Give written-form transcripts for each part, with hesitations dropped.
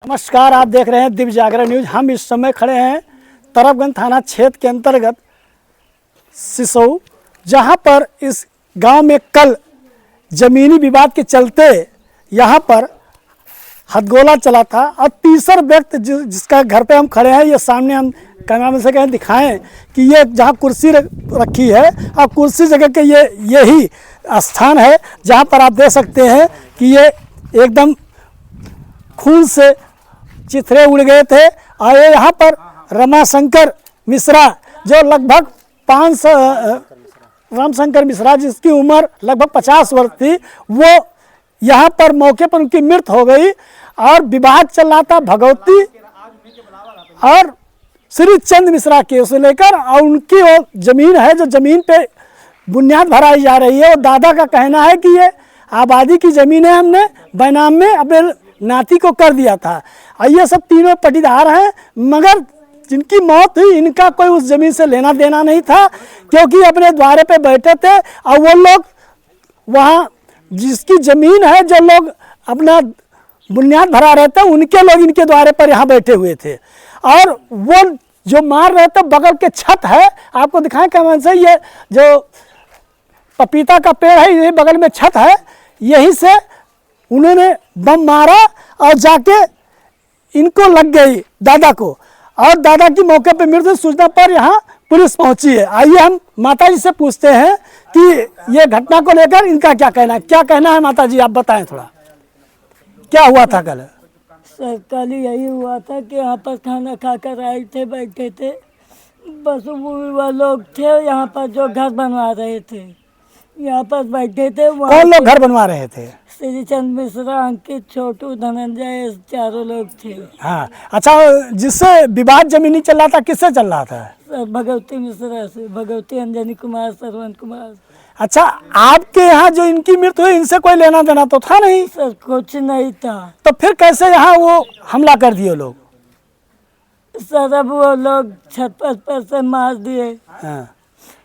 नमस्कार, आप देख रहे हैं दिव्य जागरण न्यूज। हम इस समय खड़े हैं तरफगंज थाना क्षेत्र के अंतर्गत सिसोऊ, जहां पर इस गांव में कल जमीनी विवाद के चलते यहां पर हथगोला चला था और तीसरा व्यक्ति जिसका घर पे हम खड़े हैं, ये सामने हम कैमरा में से कहें दिखाएं कि ये जहां कुर्सी रखी है और कुर्सी जगह के यही स्थान है जहां पर आप देख सकते हैं कि ये एकदम खून से चिथड़े उड़ गए थे। और यहाँ पर रमाशंकर मिश्रा जो लगभग 500 रामशंकर मिश्रा जिसकी उम्र लगभग 50 वर्ष थी, वो यहाँ पर मौके पर उनकी मृत्यु हो गई। और विवाद चल रहा था भगवती और श्री चंद मिश्रा के उसे लेकर, और उनकी वो जमीन है जो जमीन पे बुनियाद भराई जा रही है। और दादा का कहना है कि ये आबादी की ज़मीन है, हमने बैनाम में अपने नाती को कर दिया था। और ये सब तीनों पटीदार हैं, मगर जिनकी मौत हुई इनका कोई उस ज़मीन से लेना देना नहीं था, क्योंकि अपने द्वारे पे बैठे थे। और वो लोग वहाँ जिसकी ज़मीन है, जो लोग अपना बुनियाद भरा रहे थे, उनके लोग इनके द्वारे पर यहाँ बैठे हुए थे। और वो जो मार रहे थे बगल के छत है, आपको दिखाएं कैमरे से, ये जो पपीता का पेड़ है ये बगल में छत है, यहीं से उन्होंने बम मारा और जाके इनको लग गई दादा को। और दादा की मौके पर मृत्यु सूचना पर यहाँ पुलिस पहुंची है। आइए हम माता जी से पूछते हैं कि ये घटना को लेकर इनका क्या कहना है। क्या कहना है माता जी, आप बताएं थोड़ा, क्या हुआ था कल? सर कल यही हुआ था कि यहाँ पर खाना खाकर आए थे, बैठे थे, बस वो लोग थे यहाँ पर जो घर बनवा रहे थे, यहाँ पर बैठे थे। कौन लोग घर बनवा रहे थे? श्री चंद मिश्रा, अंकित, छोटू, धनंजय, चारों लोग थे। हाँ, अच्छा, जिससे विवाद जमीनी चल रहा था किससे चल रहा था? सर भगवती मिश्रा से, भगवती, अंजनी कुमार, सरवण कुमार। अच्छा, आपके यहाँ जो इनकी मृत्यु हुई इनसे कोई लेना देना तो था नहीं? सर कुछ नहीं था। तो फिर कैसे यहाँ वो हमला कर दिए लोग? सर अब वो लोग छत पर से मार दिए। हाँ।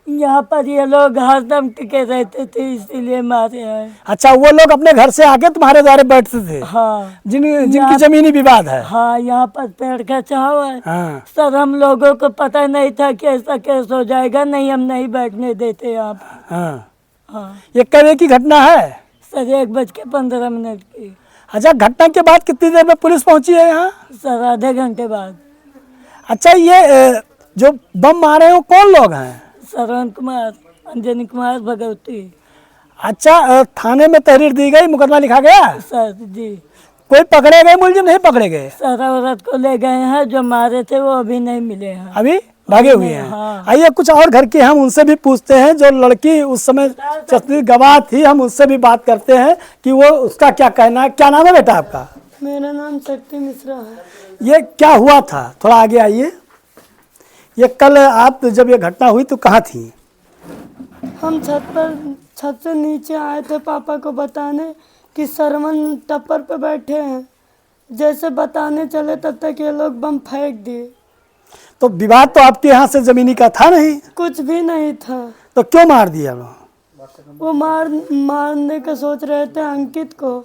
यहाँ पर ये लोग हरदम टिके रहते थे, इसीलिए मारे हैं। अच्छा, वो लोग अपने घर से आके तुम्हारे द्वारे बैठते थे? हाँ। जिनकी जमीनी विवाद है? हाँ, यहाँ पर पेड़ का छाव है। हाँ। सर हम लोगों को पता नहीं था कि ऐसा केस हो जाएगा, नहीं हम नहीं बैठने देते यहाँ पर। हाँ। हाँ। ये कब की घटना है? सर 1:15 की। अच्छा, घटना के बाद कितनी देर में पुलिस पहुंची है यहाँ? सर आधे घंटे बाद। अच्छा, ये जो बम मारे हैं वो कौन लोग हैं? सरवण कुमार, अंजनी कुमार, भगवती। अच्छा, थाने में तहरीर दी गई, मुकदमा लिखा गया? सर जी। कोई पकड़े गए मुलजिम? नहीं पकड़े गए? सर औरत को ले गए हैं, जो मारे थे वो अभी नहीं मिले हैं, अभी भागे हुए हैं। हाँ। आइए कुछ और घर के हम उनसे भी पूछते हैं, जो लड़की उस समय चतुर गवाह थी, हम उससे भी बात करते हैं कि वो उसका क्या कहना है। क्या नाम है बेटा आपका? मेरा नाम शक्ति मिश्रा है। ये क्या हुआ था, थोड़ा आगे आइए। ये कल आप जब ये घटना हुई तो कहाँ थी? हम छत से नीचे आए थे पापा को बताने कि सरवण टप्पर पे बैठे हैं। जैसे बताने चले तब तक ये लोग बम फेंक दिए। तो विवाद तो आपके यहाँ से जमीनी का था नहीं? कुछ भी नहीं था। तो क्यों मार दिया? वो मारने का सोच रहे थे अंकित को,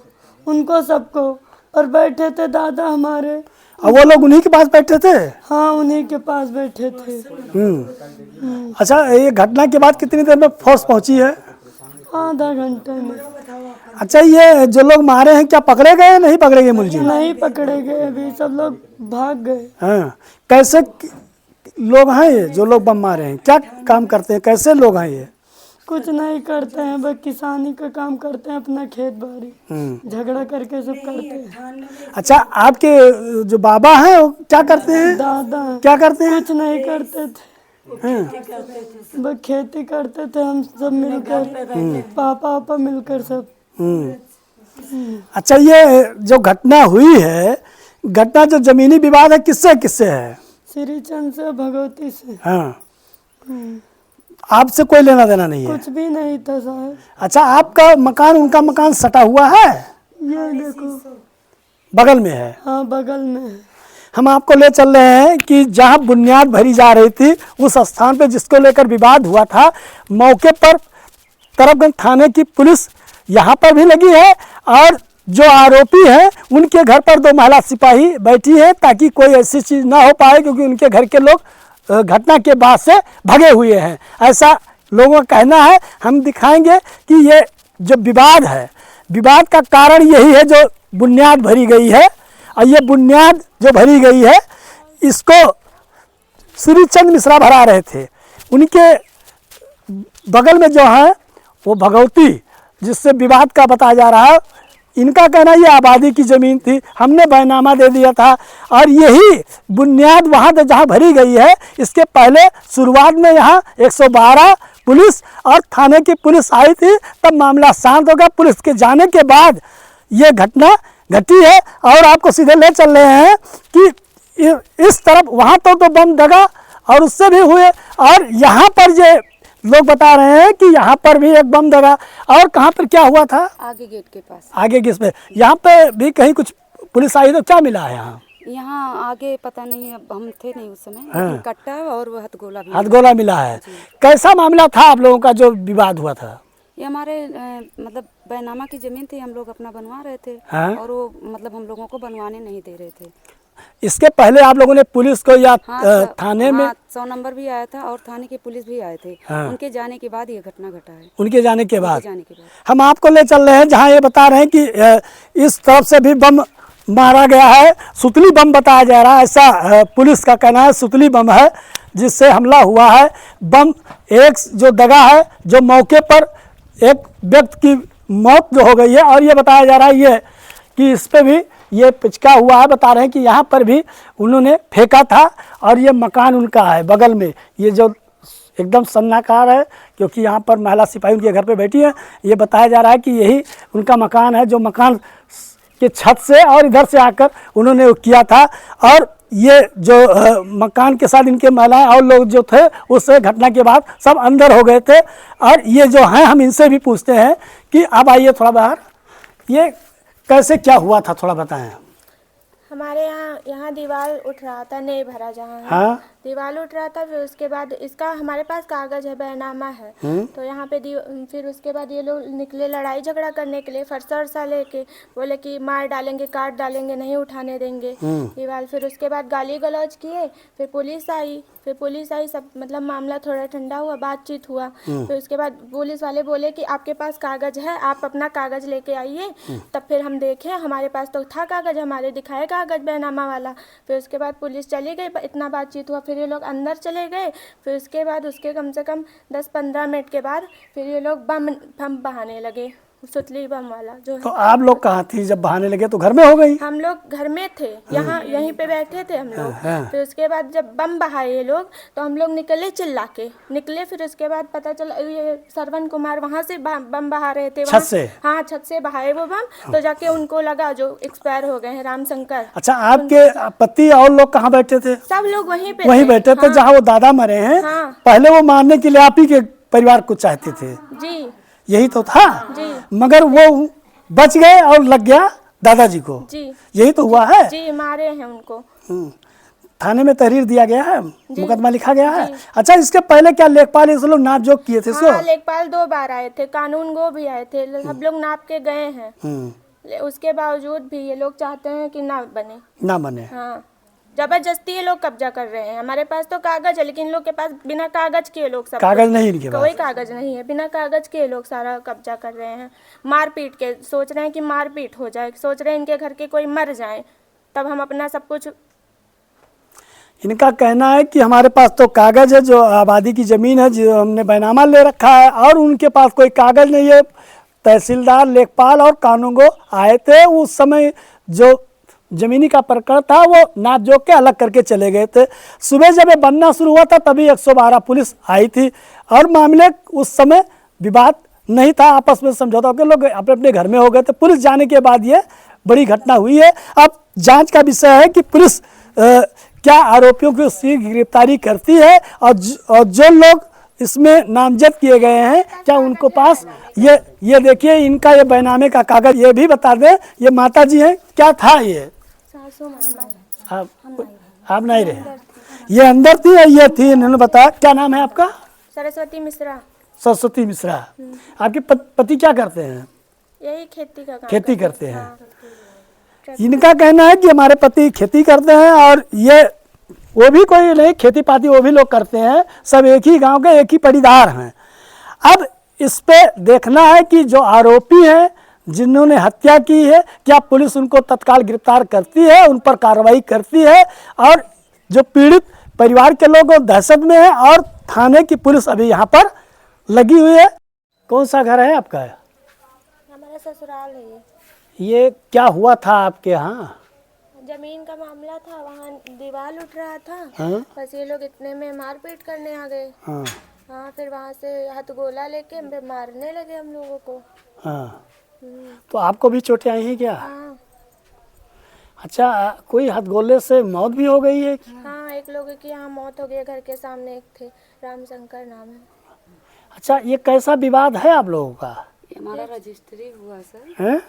उनको, सबको, और बैठे थे दादा हमारे। और वो लोग उन्हीं के पास बैठे थे? हाँ, उन्हीं के पास बैठे थे। अच्छा, ये घटना के बाद कितनी देर में फोर्स पहुंची है? आधा घंटे में। अच्छा, ये जो लोग मारे हैं क्या पकड़े गए? नहीं पकड़े गए मुलजिम? नहीं पकड़े गए, अभी सब लोग भाग गए। हाँ, कैसे लोग हैं ये जो लोग बम मारे हैं? क्या काम करते हैं? कैसे लोग हैं ये? कुछ नहीं करते हैं, बस किसानी का काम करते हैं, अपना खेत बाड़ी झगड़ा करके सब करते हैं। अच्छा, आपके जो बाबा हैं वो क्या करते हैं? दादा क्या करते हैं? कुछ नहीं करते थे, बस खेती करते थे। हम सब मिलकर, पापा मिलकर सब। अच्छा, ये जो घटना हुई है, घटना जो जमीनी विवाद है किससे किससे है? श्री चंद से, भगवती से। हाँ, आपसे कोई लेना देना नहीं है? कुछ भी नहीं था साहब। अच्छा, आपका मकान उनका मकान सटा हुआ है? ये देखो, बगल में है? हाँ बगल में है। हम आपको ले चल रहे हैं कि जहां बुनियाद भरी जा रही थी उस स्थान पे जिसको लेकर विवाद हुआ था, मौके पर तरफगंज थाने की पुलिस यहाँ पर भी लगी है और जो आरोपी हैं उनके घर पर 2 महिला सिपाही बैठी है ताकि कोई ऐसी चीज़ ना हो पाए, क्योंकि उनके घर के लोग घटना के बाद से भगे हुए हैं, ऐसा लोगों का कहना है। हम दिखाएंगे कि ये जो विवाद है, विवाद का कारण यही है जो बुनियाद भरी गई है, और ये बुनियाद जो भरी गई है इसको श्रीचंद मिश्रा भरा रहे थे। उनके बगल में जो है वो भगवती, जिससे विवाद का बताया जा रहा है, इनका कहना ये आबादी की ज़मीन थी, हमने बैनामा दे दिया था, और यही बुनियाद वहाँ पे जहाँ भरी गई है। इसके पहले शुरुआत में यहाँ 112 पुलिस और थाने की पुलिस आई थी, तब मामला शांत हो गया। पुलिस के जाने के बाद ये घटना घटी है, और आपको सीधे ले चल रहे हैं कि इस तरफ वहाँ तो बम दगा और उससे भी हुए, और यहाँ पर ये लोग बता रहे हैं कि यहाँ पर भी एक बम दगा। और कहाँ पर क्या हुआ था? आगे गेट के पास। आगे किस पे? यहाँ पे भी कहीं कुछ पुलिस आई तो क्या मिला है यहाँ? यहाँ आगे पता नहीं, अब हम थे नहीं उस समय। हाँ। कट्टा और वो हथगोला भी। हथगोला मिला है। कैसा मामला था आप लोगों का जो विवाद हुआ था? ये हमारे मतलब बैनामा की जमीन थी, हम लोग अपना बनवा रहे थे। हाँ। और वो मतलब हम लोगों को बनवाने नहीं दे रहे थे। इसके पहले आप लोगों ने पुलिस को या थाने में? 100 नंबर भी आया था और थाने के पुलिस भी आए थे। हाँ। उनके जाने के बाद ये घटना घटा है। उनके जाने के बाद जाने के बाद हम आपको ले चल रहे हैं जहाँ ये बता रहे हैं कि इस तरफ से भी बम मारा गया है, सुतली बम बताया जा रहा है, ऐसा पुलिस का कहना है। सुतली बम है जिससे हमला हुआ है। बम एक जो दगा है, जो मौके पर एक व्यक्ति की मौत जो हो गई है, और ये बताया जा रहा है ये कि इस पर भी ये पिचका हुआ है। बता रहे हैं कि यहाँ पर भी उन्होंने फेंका था, और ये मकान उनका है बगल में, ये जो एकदम सन्नाकार है, क्योंकि यहाँ पर महिला सिपाही उनके घर पे बैठी है। ये बताया जा रहा है कि यही उनका मकान है, जो मकान के छत से और इधर से आकर उन्होंने वो किया था। और ये जो मकान के साथ इनके महिलाएं और लोग जो थे उस घटना के बाद सब अंदर हो गए थे। और ये जो हैं हम इनसे भी पूछते हैं कि अब आइए थोड़ा बाहर, ये कैसे क्या हुआ था थोड़ा बताएं। हमारे यहाँ दीवार उठ रहा था, नहीं भरा जहाँ है। हाँ। दीवार उठ रहा था, फिर उसके बाद इसका हमारे पास कागज है, बैनामा है। तो यहाँ पे फिर उसके बाद ये लोग निकले लड़ाई झगड़ा करने के लिए, फरसा वरसा लेके, बोले कि मार डालेंगे, काट डालेंगे, नहीं उठाने देंगे दीवार। फिर उसके बाद गाली गलौज किए। फिर पुलिस आई, सब मतलब मामला थोड़ा ठंडा हुआ, बातचीत हुआ। फिर उसके बाद पुलिस वाले बोले कि आपके पास कागज है, आप अपना कागज लेके आइए। तब फिर हम देखे, हमारे पास तो था कागज, हमारे दिखाए कागज बैनामा वाला। फिर उसके बाद पुलिस चली गई, इतना बातचीत हुआ। फिर ये लोग अंदर चले गए। फिर उसके बाद उसके कम से कम 10-15 मिनट के बाद फिर ये लोग बम बहाने लगे, सुतली बम वाला जो है। तो आप लोग कहाँ थी जब बहाने लगे? तो घर में हो गई? हम लोग घर में थे, यहाँ यहीं पे बैठे थे हम लोग। फिर उसके बाद जब बम बहाए ये लोग, तो हम लोग निकले, चिल्ला के निकले। फिर उसके बाद पता चला ये श्रवण कुमार वहाँ से बम बहा रहे थे, छत से? हाँ, छत से बहाए वो बम। तो जाके उनको लगा, जो एक्सपायर हो गए हैं, रामशंकर। अच्छा, आपके पति और लोग कहाँ बैठे थे? सब लोग वहीं पे वहीं बैठे थे जहाँ वो दादा मरे हैं। हाँ। पहले वो मारने के लिए आप ही के परिवार को चाहते थे? जी, यही तो था। जी, मगर वो बच गए और लग गया दादाजी को। जी, यही तो हुआ है। जी, मारे हैं उनको। थाने में तहरीर दिया गया है, मुकदमा लिखा गया है। अच्छा, इसके पहले क्या लेखपाल इस लोग नाप जोक किए थे? हाँ, लेखपाल 2 बार आए थे, कानून गो भी आए थे, सब लोग नाप के गए हैं। उसके बावजूद भी ये लोग चाहते हैं कि ना बने। हाँ, जबरदस्ती ये लोग कब्जा कर रहे हैं। हमारे पास तो कागज है, लेकिन इन लोग के पास बिना कागज के लोग सब कागज नहीं इनके पास? कोई कागज नहीं है, बिना कागज के लोग सारा कब्जा कर रहे हैं। मारपीट के सोच रहे हैं कि मारपीट हो जाए, सोच रहे हैं इनके घर के कोई मर जाए, तब हम अपना सब कुछ। इनका कहना है कि हमारे पास तो कागज है, जो आबादी की ज़मीन है, जो हमने बैनामा ले रखा है, और उनके पास कोई कागज नहीं है। तहसीलदार, लेखपाल और कानूनगो आए थे, उस समय जो ज़मीनी का प्रकरण था वो नाप जोक के अलग करके चले गए थे। सुबह जब ये बनना शुरू हुआ था तभी 112 पुलिस आई थी, और मामले उस समय विवाद नहीं था, आपस में समझौता होकर लोग अपने अपने घर में हो गए थे। पुलिस जाने के बाद ये बड़ी घटना हुई है। अब जांच का विषय है कि पुलिस क्या आरोपियों की गिरफ्तारी करती है, और जो लोग इसमें नामजद किए गए हैं क्या उनको पास ये देखिए इनका ये बैनामे का कागज। ये भी बता दें, ये माता जी हैं, क्या था ये? आप नहीं रहे, ये अंदर थी या ये थी? इन्होंने बताया। क्या नाम है आपका? सरस्वती मिश्रा। सरस्वती मिश्रा। आपके पति क्या करते हैं? यही खेती का काम खेती करते हैं। हाँ। इनका कहना है कि हमारे पति खेती करते हैं और ये वो भी कोई नहीं, खेती पाती वो भी लोग करते हैं, सब एक ही गांव के एक ही पटीदार हैं। अब इस पे देखना है कि जो आरोपी हैं जिन्होंने हत्या की है, क्या पुलिस उनको तत्काल गिरफ्तार करती है, उन पर कार्रवाई करती है, और जो पीड़ित परिवार के लोग दहशत में हैं और थाने की पुलिस अभी यहाँ पर लगी हुई है। कौन सा घर है आपका? हमारा ससुराल है ये क्या हुआ था आपके यहाँ? जमीन का मामला था, वहाँ दीवार उठ रहा था। हाँ? बस ये लोग इतने में मारपीट करने आ गए। हाँ हाँ, फिर वहाँ से हथगोला लेके हम पे मारने लगे हम लोगों को। हाँ। तो आपको भी चोटें आई हैं क्या? हाँ अच्छा, कोई हथगोले से मौत भी हो गई है? हाँ, एक लोगों की यहाँ मौत हो गई, घर के सामने एक थे, रामशंकर नाम है। अच्छा, ये कैसा विवाद है आप लोगों का? ये हमारा रजिस्ट्री हुआ सर, हैं?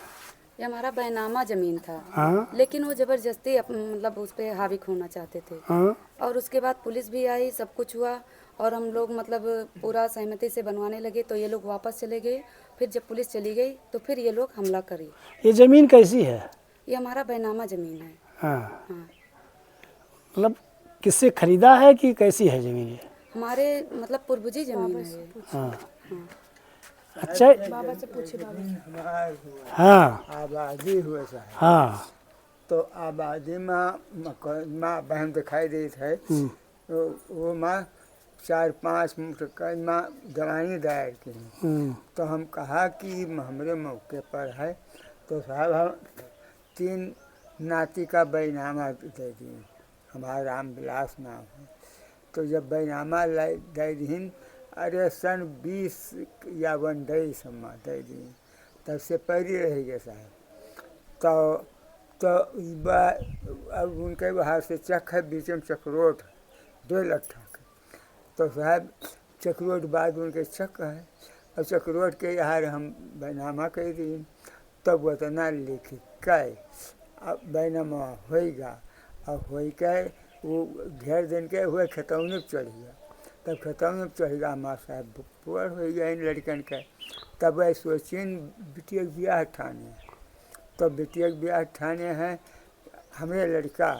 ये हमारा बैनामा जमीन था। हाँ लेकिन वो जबरदस्ती मतलब उस पर हावी होना चाहते थे। हाँ। और उसके बाद पुलिस भी आई, सब कुछ हुआ और हम लोग मतलब पूरा सहमति से बनवाने लगे, तो ये लोग वापस चले गए। फिर जब पुलिस चली गई तो फिर ये लोग हमला करी। ये ज़मीन कैसी है? ये हमारा बैनामा जमीन है। हाँ, हाँ, मतलब किससे खरीदा है कि कैसी है ज़मीन ये? हमारे मतलब पूर्वजी जमीन है ये। हाँ। हाँ। अच्छा, बाबा से पूछे बाबा। हाँ आबादी हुए साहब, हाँ। तो आबादी में बहन दिखाई देती है, तो वो माँ 4-5 मुकदमा दवाई दायर की। तो हम कहा कि हमारे मौके पर है, तो साहब हम 3 नाती का बैनामा दे दिए, हमारा रामविलास नाम है। तो जब बैनामा दे दी, अरे सन 20 या 21 हम दे दी, तब से पहले रह गए साहब। तो अब उनके बाहर से चक है, बीच में चक्रोट 2 लट्ठा का। तो साहब चक्रोट बाद उनके चक है, और चक्रोट के यहाँ हम बैनामा कर दिए। तब वतना लिखी कै अब बैनामा होगा, अब हो के वो घेर दिन के हुए खतौनी पर चढ़ गया। तब खतौनी पर चढ़ गया, हमारा साहब पुअर हो गया इन लड़कन के। तब वह सोचिन बिटिया के ब्याह ठाने, तो बिटिया के ब्याह ठाने हैं हमारे लड़का,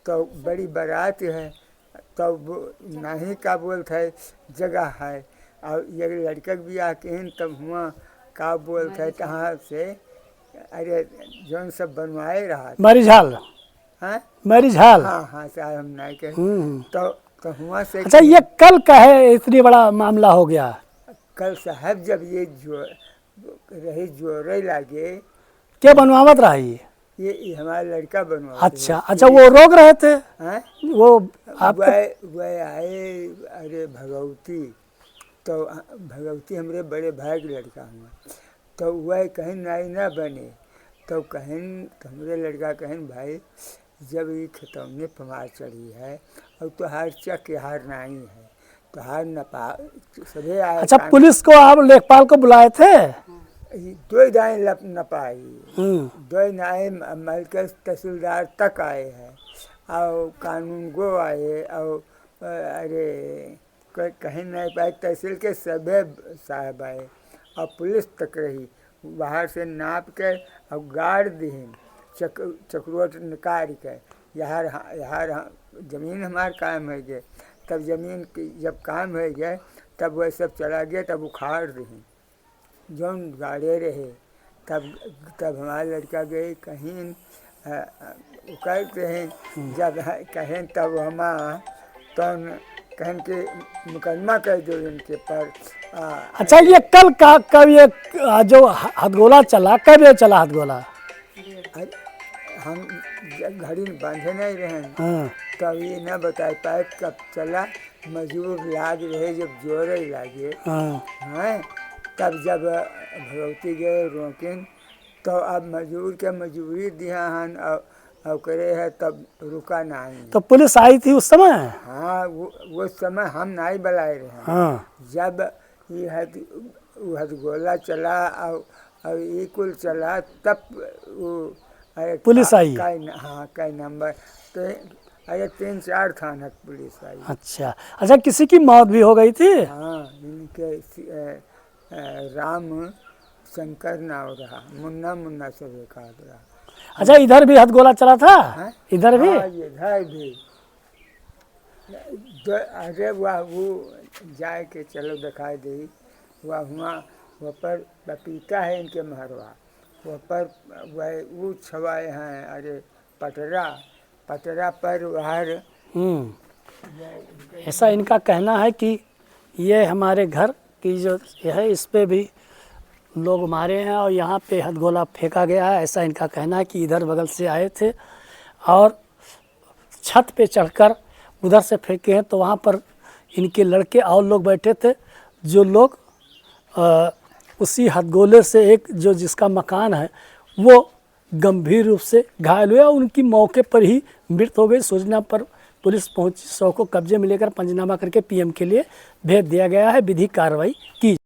तो बड़ी बारात है, तब नहीं का बोलते है जगह है, और ये लड़का के ब्याह के तब हुआ का बोलते है कहाँ से, अरे जौन सब बनवाए रहा मैरिज हॉल। है। Marriage hall. हाँ हाँ साहब, हम नहीं कहे। तो हुआ से अच्छा, ये कल का है इतनी बड़ा मामला हो गया? कल साहब जब ये जो रही जोरे लागे, क्या बनवावत रहा ये हमारा लड़का बनवा। अच्छा अच्छा, वो रोक रहे थे? हैं? वो आपको? वह आए, अरे भगवती, तो भगवती हमारे बड़े भाई के लड़का हुआ, तो वह कहीं नाई ना बने, तो कहीं हमारे लड़का कहें भाई जब ये खतौनी पमार चढ़ी है और तो हार चक हार नाई है, तो हार न पा सभी आए। अच्छा, पुलिस को आप लेखपाल को बुलाए थे? 2 दाएँ न पाई, 2 नाए मलके तहसीलदार तक आए हैं, और कानून गो आए, और अरे कहीं नहीं पाए, तहसील के सभी साहब आए, और पुलिस तक रही, बाहर से नाप के और गाड़ दी, चक्रोट निकाल के। यहाँ जमीन हमारे कायम हो गए, तब जमीन की जब कायम हो गए, तब वह सब चला गया, तब उखाड़ दी जौन गाड़े रहे। तब हमारा लड़का गए कहीं उकलते हैं, जब कहें तब हम तो कहें कि मुकदमा कर दो इनके पर। अच्छा, ये कल का कब ये जो हथगोला चला, कब ये चला हथगोला? हम घड़ी बांधे नहीं रहे, हाँ। तब ये न बता पाए कब चला। मजूर लाग रहे जब जोरे लागे, हाँ, तब जब भगवती गए रोकिन, तो अब मजूर के मजूरी दिया हन और करे है, तब रुका नहीं। तो पुलिस आई थी उस समय? हाँ, वो समय हम नहीं बुलाए रहे। हाँ। जब ये हथगोला चला और ये कुल चला, तब वो पुलिस आई? हाँ, कई नंबर तो अरे 3-4 थाना पुलिस आई। अच्छा अच्छा, किसी की मौत भी हो गई थी? हाँ, इनके राम शंकर नाव रहा, मुन्ना मुन्ना सब एक हाथ रहा। अच्छा, इधर भी हथगोला चला था? इधर भी? हाँ, इधर भी। अरे वह वो जाए के चलो दिखाई दे, वह वहाँ वह पर पपीता है इनके महरवा, वह पर वह वो छवाए हैं। अरे पटरा पटरा पर वह ऐसा इनका कहना है कि ये हमारे घर की जो है इस पे भी लोग मारे हैं और यहाँ पे हथगोला फेंका गया है। ऐसा इनका कहना है कि इधर बगल से आए थे और छत पे चढ़कर उधर से फेंके हैं, तो वहाँ पर इनके लड़के और लोग बैठे थे, जो लोग उसी हथगोले से एक जो जिसका मकान है वो गंभीर रूप से घायल हुए और उनकी मौके पर ही मृत्यु हो गई। सूचना पर पुलिस पहुंची, शव को कब्जे में लेकर पंचनामा करके पीएम के लिए भेज दिया गया है। विधिक कार्रवाई की